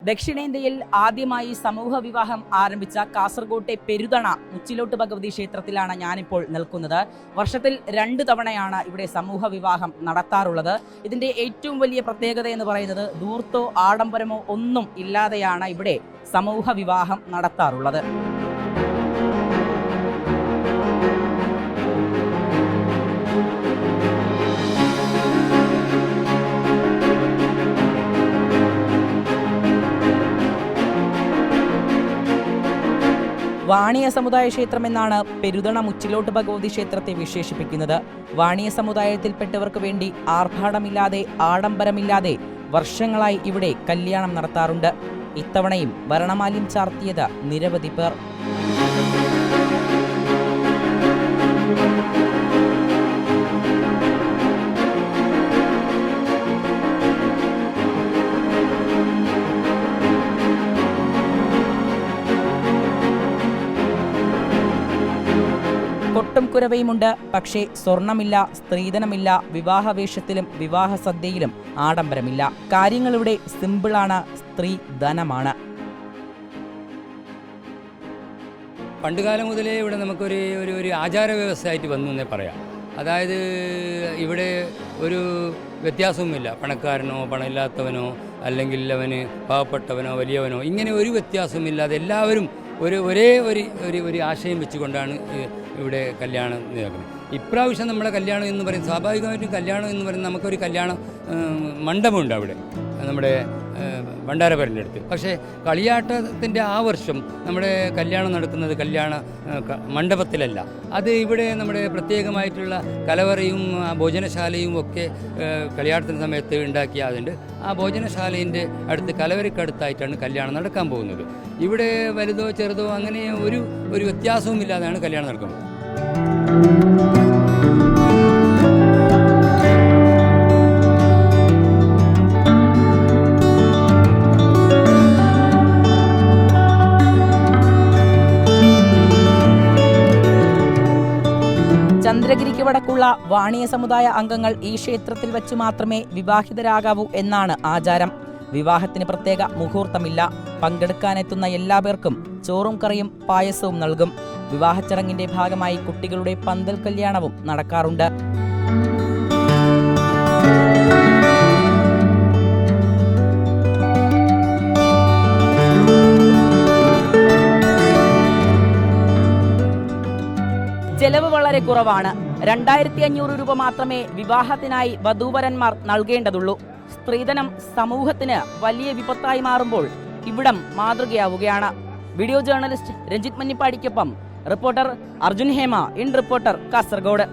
ദക്ഷിണേന്ത്യയിൽ ആദ്യമായി സമൂഹ വിവാഹം ആരംഭിച്ച കാസർഗോട്ടെ പെരുതണ മുച്ചിലോട്ട് ഭഗവതി ക്ഷേത്രത്തിലാണ് ഞാനിപ്പോൾ നിൽക്കുന്നത്. വർഷത്തിൽ 2 തവണയാണ് ഇവിടെ സമൂഹ വിവാഹം നടത്താറുള്ളത്. ഇതിൻ്റെ ഏറ്റവും വലിയ പ്രത്യേകത എന്ന് പറയുന്നത് ധൂർത്തോ ആഡംബരമോ ഒന്നും ഇല്ലാതെയാണ് ഇവിടെ സമൂഹ വിവാഹം നടത്താറുള്ളത്. വാണിയ സമുദായ ക്ഷേത്രം എന്നാണ് പെരുതണ മുച്ചിലോട്ട് ഭഗവതി ക്ഷേത്രത്തെ വിശേഷിപ്പിക്കുന്നത്. വാണിയ സമുദായത്തിൽപ്പെട്ടവർക്ക് വേണ്ടി ആർഭാടമില്ലാതെ ആഡംബരമില്ലാതെ വർഷങ്ങളായി ഇവിടെ കല്യാണം നടത്താറുണ്ട്. ഇത്തവണയും വർണ്ണമാല്യം ചാർത്തിയത് നിരവധി പേർ. കൊട്ടും കുരവയുമുണ്ട്. പക്ഷേ സ്വർണമില്ല, സ്ത്രീധനമില്ല, വിവാഹവേഷത്തിലും വിവാഹ സദ്യയിലും ആഡംബരമില്ല. കാര്യങ്ങളിവിടെ സിമ്പിളാണ്, സ്ത്രീ ധനമാണ്. പണ്ടുകാലം മുതലേ ഇവിടെ നമുക്കൊരു ഒരു ആചാര വ്യവസ്ഥയായിട്ട് വന്നു എന്നേ പറയാം. അതായത് ഇവിടെ ഒരു വ്യത്യാസവുമില്ല. പണക്കാരനോ പണമില്ലാത്തവനോ അല്ലെങ്കിൽ അവന് പാവപ്പെട്ടവനോ വലിയവനോ ഇങ്ങനെ ഒരു വ്യത്യാസവുമില്ലാതെ എല്ലാവരും ഒരേ ഒരു ആശയം വെച്ചുകൊണ്ടാണ് ഇവിടെ കല്യാണം നടക്കുന്നത്. ഇപ്രാവശ്യം നമ്മുടെ കല്യാണം എന്ന് പറയുന്നത് സ്വാഭാവികമായിട്ടും കല്യാണം എന്ന് പറയുന്നത് നമുക്കൊരു കല്യാണ മണ്ഡപമുണ്ട് അവിടെ നമ്മുടെ ഭണ്ഡാരപരൻ്റെ അടുത്ത്. പക്ഷേ കളിയാട്ടത്തിൻ്റെ ആ വർഷം നമ്മുടെ കല്യാണം നടക്കുന്നത് കല്യാണ മണ്ഡപത്തിലല്ല. അത് ഇവിടെ നമ്മുടെ പ്രത്യേകമായിട്ടുള്ള കലവറയും ഭോജനശാലയും ഒക്കെ കളിയാട്ടത്തിൻ്റെ സമയത്ത് ഉണ്ടാക്കിയതുണ്ട്. ആ ഭോജനശാലേൻ്റെ അടുത്ത് കലവറയ്ക്കടുത്തായിട്ടാണ് കല്യാണം നടക്കാൻ പോകുന്നത്. ഇവിടെ വലുതോ ചെറുതോ അങ്ങനെ ഒരു വ്യത്യാസവും ഇല്ലാതെയാണ് കല്യാണം നടക്കുന്നത്. ചന്ദ്രഗിരിക്ക് വടക്കുള്ള വാണിയ സമുദായ അംഗങ്ങൾ ഈ ക്ഷേത്രത്തിൽ വെച്ച് മാത്രമേ വിവാഹിതരാകാവൂ എന്നാണ് ആചാരം. വിവാഹത്തിന് പ്രത്യേക മുഹൂർത്തമില്ല. പങ്കെടുക്കാനെത്തുന്ന എല്ലാ പേർക്കും ചോറും കറിയും പായസവും നൽകും. വിവാഹച്ചടങ്ങിന്റെ ഭാഗമായി കുട്ടികളുടെ പന്തൽ കല്യാണവും നടക്കാറുണ്ട്. ചെലവ് വളരെ കുറവാണ്. 2500 രൂപ മാത്രമേ വിവാഹത്തിനായി വധൂവരന്മാർ നൽകേണ്ടതുള്ളൂ. സ്ത്രീധനം സമൂഹത്തിന് വലിയ വിപത്തായി മാറുമ്പോൾ ഇവിടം മാതൃകയാവുകയാണ്. വീഡിയോ ജേർണലിസ്റ്റ് രഞ്ജിത്ത് മഞ്ഞിപ്പാടിക്കൊപ്പം reporter Arjun Hema, in reporter, Kasaragod.